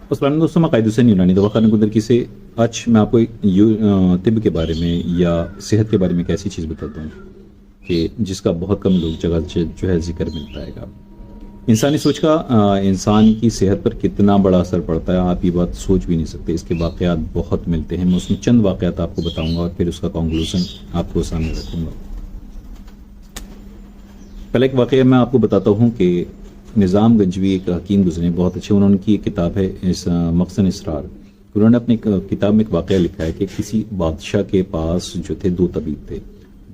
السلام دوستوں، میں قائد حسین یونانی دواخانہ گندرکی سے آج میں آپ کو طب کے بارے میں یا صحت کے بارے میں ایک ایسی چیز بتاتا ہوں کہ جس کا بہت کم لوگ جگہ جو ہے ذکر ملتا ہے گا۔ انسانی سوچ کا انسان کی صحت پر کتنا بڑا اثر پڑتا ہے آپ یہ بات سوچ بھی نہیں سکتے۔ اس کے واقعات بہت ملتے ہیں، میں اس میں چند واقعات آپ کو بتاؤں گا اور پھر اس کا کنکلوژن آپ کو سامنے رکھوں گا۔ پہلے ایک واقعہ میں آپ کو بتاتا ہوں کہ نظام گنجوی ایک حکیم گزرے، بہت اچھے، انہوں کی ایک کتاب ہے مخزن اسرار۔ انہوں نے اپنی کتاب میں ایک واقعہ لکھا ہے کہ کسی بادشاہ کے پاس جو تھے دو طبیب تھے،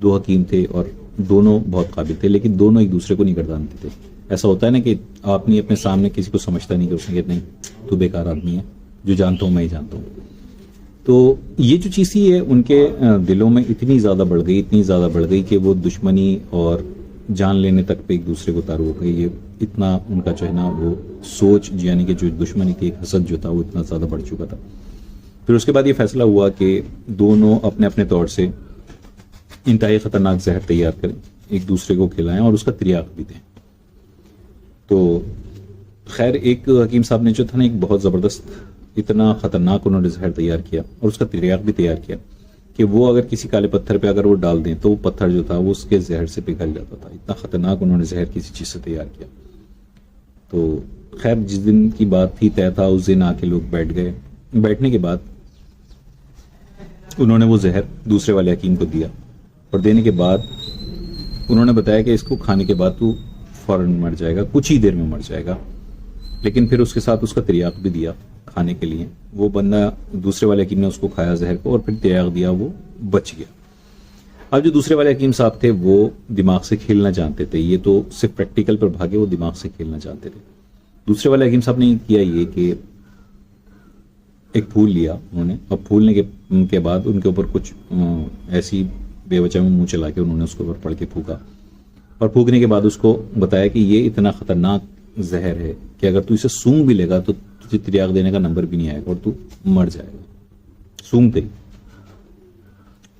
دو حکیم تھے اور دونوں بہت قابل تھے، لیکن دونوں ایک دوسرے کو نہیں گردانتے تھے۔ ایسا ہوتا ہے نا کہ آپ نے اپنے سامنے کسی کو سمجھتا نہیں کہ اس نے کہ نہیں تو بیکار آدمی ہے، جو جانتا ہوں میں ہی جانتا ہوں۔ تو یہ جو چیز تھی یہ ان کے دلوں میں اتنی زیادہ بڑھ گئی کہ وہ دشمنی اور جان لینے تک پہ ایک دوسرے کو تار ہو گئی۔ یہ اتنا ان کا جو ہے نا وہ سوچ یعنی کہ جو دشمنی تھی، ایک حسد جو تھا وہ اتنا زیادہ بڑھ چکا تھا۔ پھر اس کے بعد یہ فیصلہ ہوا کہ دونوں اپنے اپنے طور سے انتہائی خطرناک زہر تیار کریں، ایک دوسرے کو کھلائیں اور اس کا تریاق بھی دیں۔ تو خیر ایک حکیم صاحب نے جو تھا نا ایک بہت زبردست اتنا خطرناک انہوں نے زہر تیار کیا اور اس کا تریاق بھی تیار کیا کہ وہ اگر کسی کالے پتھر پہ اگر وہ ڈال دیں تو وہ پتھر جو تھا وہ اس کے زہر سے پگھل جاتا تھا۔ اتنا خطرناک انہوں نے زہر کسی چیز سے تیار کیا۔ تو خیر جس دن کی بات تھی طے تھا، اس دن آ کے لوگ بیٹھ گئے۔ بیٹھنے کے بعد انہوں نے وہ زہر دوسرے والے حکیم کو دیا اور دینے کے بعد انہوں نے بتایا کہ اس کو کھانے کے بعد تو فوراً مر جائے گا، کچھ ہی دیر میں مر جائے گا۔ لیکن پھر اس کے ساتھ اس کا تریاق بھی دیا کھانے کے لیے۔ وہ بندہ دوسرے والے حکیم نے اس کو کھایا زہر کو اور پھر تریاق دیا، وہ بچ گیا۔ اب جو دوسرے والے حکیم صاحب تھے وہ دماغ سے کھیلنا جانتے تھے، یہ تو صرف پریکٹیکل پر بھاگے، وہ دماغ سے کھیلنا جانتے تھے۔ دوسرے والے حکیم صاحب نے کیا یہ کہ ایک پھول لیا انہوں نے، اور پھولنے کے بعد ان کے اوپر کچھ ایسی بے وجہ میں منہ چلا کے انہوں نے اس کے اوپر پڑھ کے پھونکا، اور پھونکنے کے بعد اس کو بتایا کہ یہ اتنا خطرناک زہر ہے کہ اگر تو اسے سونگ بھی لے گا تو تجھے تریاق دینے کا نمبر بھی نہیں آئے گا اور تو مر جائے گا سونگتے ہی۔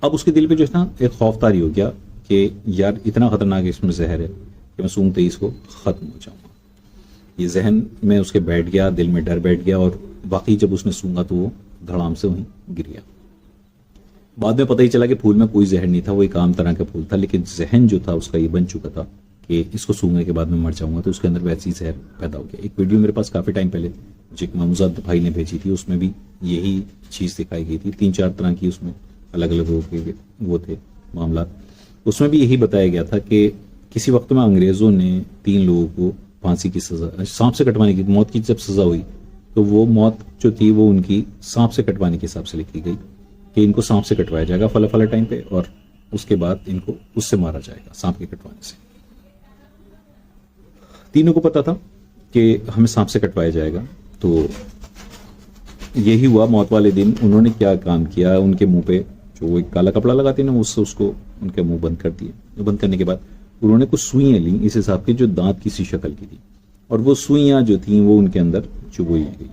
اب اس کے دل پہ جو ہے نا ایک خوف طاری ہو گیا کہ یار اتنا خطرناک اس میں زہر ہے کہ میں سونگتے ہی اس کو ختم ہو جاؤں گا۔ یہ ذہن میں اس کے بیٹھ گیا، دل میں ڈر بیٹھ گیا، اور باقی جب اس نے سونگا تو وہ دھڑام سے وہیں گر گیا۔ بعد میں پتہ ہی چلا کہ پھول میں کوئی زہر نہیں تھا، وہ ایک عام طرح کا پھول تھا، لیکن ذہن جو تھا اس کا یہ بن چکا تھا کہ اس کو سونگنے کے بعد میں مر جاؤں گا، تو اس کے اندر ویسی زہر پیدا ہو گیا۔ ایک ویڈیو میرے پاس کافی ٹائم پہلے جو ایک محمود بھائی نے بھیجی تھی، اس میں بھی یہی چیز دکھائی گئی تھی، 3-4 طرح کی اس میں الگ الگ وہ تھے معاملات۔ اس میں بھی یہی بتایا گیا تھا کہ کسی وقت میں انگریزوں نے 3 لوگوں کو پھانسی کی سزا، سانپ سے کٹوانے کی، موت کی جب سزا ہوئی تو وہ موت جو تھی وہ ان کی سانپ سے کٹوانے کے حساب سے لکھی گئی کہ ان کو سانپ سے کٹوایا جائے گا فلاں فلاں ٹائم پہ، اور اس کے بعد ان کو اس سے مارا جائے گا سانپ کے کٹوانے سے۔ تینوں کو پتا تھا کہ ہمیں سانپ سے کٹوایا جائے گا، تو یہی ہوا۔ موت والے دن انہوں نے کیا کام کیا، ان کے منہ پہ جو وہ ایک کالا کپڑا لگاتے ہیں نا، اس سے اس کو ان کے منہ بند کر دیے۔ بند کرنے کے بعد انہوں نے کچھ سوئیاں لیں اس حساب کی جو دانت کسی شکل کی تھی، اور وہ سوئیاں جو تھیں وہ ان کے اندر چبوئی گئی،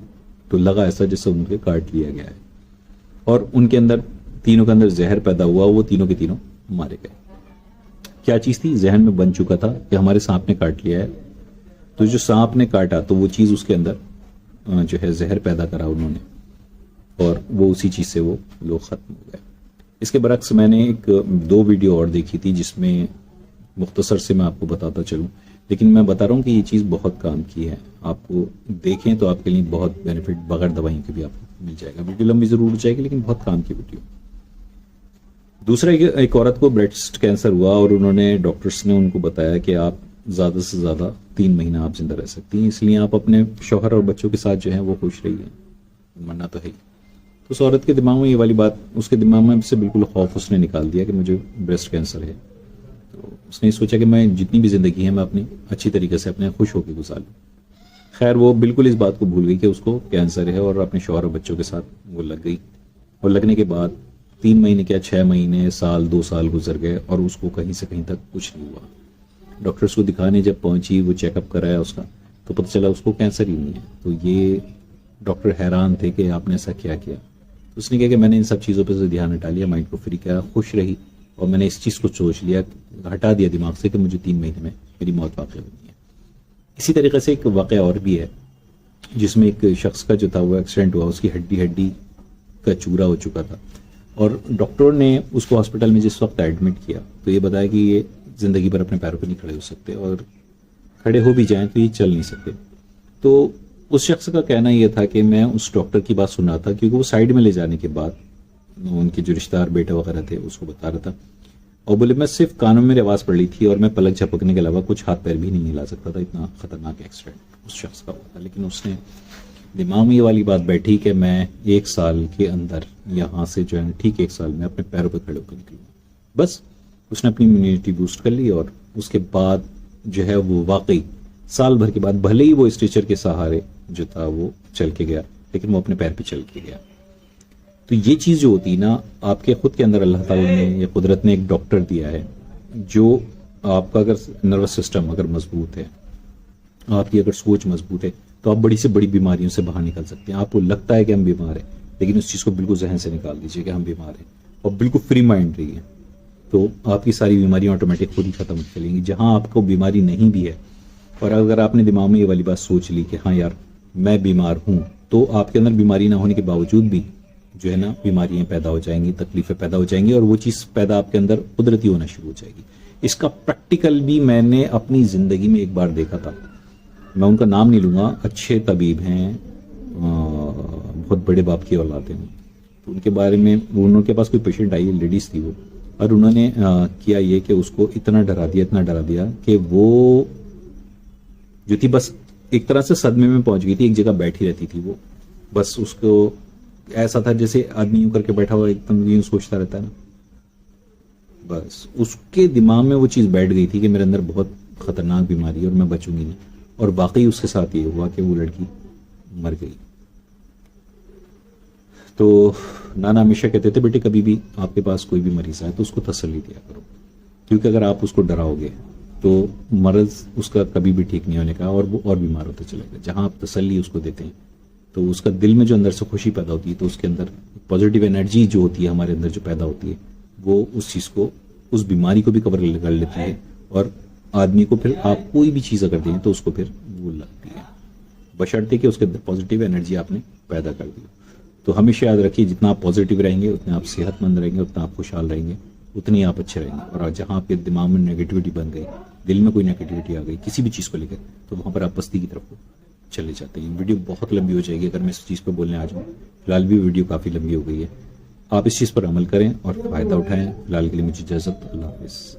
تو لگا ایسا جیسے ان کے کاٹ لیا گیا ہے، اور ان کے اندر تینوں کے اندر زہر پیدا ہوا، وہ تینوں کے تینوں مارے گئے۔ کیا چیز تھی؟ ذہن میں بن چکا تھا کہ ہمارے سانپ نے کاٹ لیا ہے، تو جو سانپ نے کاٹا تو وہ چیز اس کے اندر جو ہے زہر پیدا کرا انہوں نے، اور وہ اسی چیز سے وہ لوگ ختم ہو گئے۔ اس کے برعکس میں نے 2 ویڈیو اور دیکھی تھی جس میں مختصر سے میں آپ کو بتاتا چلوں، لیکن میں بتا رہا ہوں کہ یہ چیز بہت کام کی ہے، آپ کو دیکھیں تو آپ کے لیے بہت بینیفٹ بغیر دوائیوں کے بھی آپ کو مل جائے گا۔ ویڈیو لمبی ضرور ہو جائے گی لیکن بہت کام کی ویڈیو۔ دوسرا ایک عورت کو بریسٹ کینسر ہوا، اور انہوں نے ڈاکٹرز نے ان کو بتایا کہ آپ زیادہ سے زیادہ 3 مہینہ آپ زندہ رہ سکتی ہیں، اس لیے آپ اپنے شوہر اور بچوں کے ساتھ جو ہیں وہ خوش رہیے، مرنا تو ہے ہی۔ تو اس عورت کے دماغ میں یہ والی بات، اس کے دماغ میں سے بالکل خوف اس نے نکال دیا کہ مجھے بریسٹ کینسر ہے۔ تو اس نے سوچا کہ میں جتنی بھی زندگی ہے میں اپنی اچھی طریقے سے اپنے خوش ہو کے گزار لوں۔ خیر وہ بالکل اس بات کو بھول گئی کہ اس کو کینسر ہے، اور اپنے شوہر اور بچوں کے ساتھ وہ لگ گئی، اور لگنے کے بعد 3 مہینے کیا 6 مہینے، سال 2 سال گزر گئے اور اس کو کہیں سے کہیں تک کچھ نہیں ہوا۔ ڈاکٹرز کو دکھانے جب پہنچی، وہ چیک اپ کرایا اس کا، تو پتہ چلا اس کو کینسر ہی نہیں ہے۔ تو یہ ڈاکٹر حیران تھے کہ آپ نے ایسا کیا کیا۔ اس نے کہا کہ میں نے ان سب چیزوں پہ سے دھیان ہٹا لیا، مائنڈ کو فری کیا، خوش رہی، اور میں نے اس چیز کو سوچ لیا، ہٹا دیا دماغ سے کہ مجھے 3 مہینے میں میری موت واقع ہونی ہے۔ اسی طریقے سے ایک واقعہ اور بھی ہے جس میں ایک شخص کا جو تھا وہ ایکسیڈنٹ ہوا, اس کی ہڈی کا چورا ہو چکا تھا, اور ڈاکٹر نے اس کو ہاسپٹل میں جس وقت ایڈمٹ کیا تو یہ بتایا کہ یہ زندگی بھر اپنے پیروں پہ نہیں کھڑے ہو سکتے, اور کھڑے ہو بھی جائیں تو یہ چل نہیں سکتے. تو اس شخص کا کہنا یہ تھا کہ میں اس ڈاکٹر کی بات سن رہا تھا, کیونکہ وہ سائڈ میں لے جانے کے بعد ان کے جو رشتہ دار بیٹے وغیرہ تھے اس کو بتا رہا تھا, اور بولے میں صرف کانوں میں آواز پڑ رہی تھی اور میں پلک جھپکنے کے علاوہ کچھ ہاتھ پیر بھی نہیں ہلا سکتا تھا, اتنا خطرناک ایکسیڈنٹ اس شخص کا ہوا تھا. لیکن اس نے دماغ میں یہ والی بات بیٹھی کہ میں 1 سال کے اندر یہاں سے جو ہے ٹھیک 1 سال میں اپنے پیروں پہ کھڑے ہو کر نکلوں. بس اس نے اپنی امیونٹی بوسٹ کر لی, اور اس کے بعد جو ہے وہ واقعی سال بھر کے بعد بھلے ہی وہ اسٹریچر کے سہارے جو تھا وہ چل کے گیا, لیکن وہ اپنے پیر پہ چل کے گیا. تو یہ چیز جو ہوتی نا, آپ کے خود کے اندر اللہ تعالیٰ نے یا قدرت نے ایک ڈاکٹر دیا ہے, جو آپ کا اگر نروس سسٹم اگر مضبوط ہے, آپ کی اگر سوچ مضبوط ہے, تو آپ بڑی سے بڑی بیماریوں سے باہر نکل سکتے ہیں. آپ کو لگتا ہے کہ ہم بیمار ہیں, لیکن اس چیز کو بالکل ذہن سے نکال دیجیے کہ ہم بیمار ہیں, اور بالکل فری مائنڈ رہیے, تو آپ کی ساری بیماریاں آٹومیٹک خود ہی ختم ہو چلیں گی. جہاں آپ کو بیماری نہیں بھی ہے, اور اگر آپ نے دماغ میں یہ والی بات سوچ لی کہ ہاں یار میں بیمار ہوں, تو آپ کے اندر بیماری نہ ہونے کے باوجود بھی جو ہے نا بیماریاں پیدا ہو جائیں گی, تکلیفیں پیدا ہو جائیں گی, اور وہ چیز پیدا آپ کے اندر قدرتی ہونا شروع ہو جائے گی. اس کا پریکٹیکل بھی میں نے اپنی زندگی میں ایک بار دیکھا تھا. میں ان کا نام نہیں لوں گا, اچھے طبیب ہیں, بہت بڑے باپ کی اولاد ہیں. تو ان کے بارے میں, انہوں کے پاس کوئی پیشنٹ آئی, لیڈیز تھی وہ, اور انہوں نے کیا یہ کہ اس کو اتنا ڈرا دیا کہ وہ جو تھی بس ایک طرح سے صدمے میں پہنچ گئی تھی, ایک جگہ بیٹھی رہتی تھی وہ, بس اس کو ایسا تھا جیسے آدمی یوں کر کے بیٹھا ہوا ایک دم یوں سوچتا رہتا ہے نا, بس اس کے دماغ میں وہ چیز بیٹھ گئی تھی کہ میرے اندر بہت خطرناک بیماری ہے اور میں بچوں گی نہیں. اور واقعی اس کے ساتھ یہ ہوا کہ وہ لڑکی مر گئی. تو نانا ہمیشہ کہتے تھے بیٹے کبھی بھی آپ کے پاس کوئی بھی مریض آئے تو اس کو تسلی دیا کرو, کیونکہ اگر آپ اس کو ڈراؤ گے تو مرض اس کا کبھی بھی ٹھیک نہیں ہونے کا, اور وہ اور بیمار ہوتا چلے گا. جہاں آپ تسلی اس کو دیتے ہیں تو اس کا دل میں جو اندر سے خوشی پیدا ہوتی ہے, تو اس کے اندر پازیٹیو انرجی جو ہوتی ہے ہمارے اندر جو پیدا ہوتی ہے, وہ اس چیز کو, اس بیماری کو بھی کور کر لیتی ہے, اور آدمی کو پھر آپ کوئی بھی چیز اگر دیں تو اس کو پھر وہ لگتی ہے, بشرطے کہ اس کے اندر پازیٹیو انرجی آپ نے پیدا کر دی. تو ہمیشہ یاد رکھیے جتنا آپ پازیٹیو رہیں گے اتنا آپ صحت مند رہیں گے, اتنا آپ خوشحال رہیں گے, اتنی آپ اچھے رہیں گے. اور جہاں آپ کے دماغ میں نیگیٹیوٹی بن گئی, دل میں کوئی نیگیٹیوٹی آ گئی کسی بھی چیز کو لے کر, تو وہاں پر آپ پستی کی طرف چلے جاتے ہیں. ویڈیو بہت لمبی ہو جائے گی اگر میں اس چیز پہ بولنے آ جاؤں. فی الحال بھی ویڈیو کافی لمبی ہو گئی ہے. آپ اس چیز پر عمل کریں اور فائدہ اٹھائیں. فی الحال کے لیے مجھے اجازت, اللہ حافظ.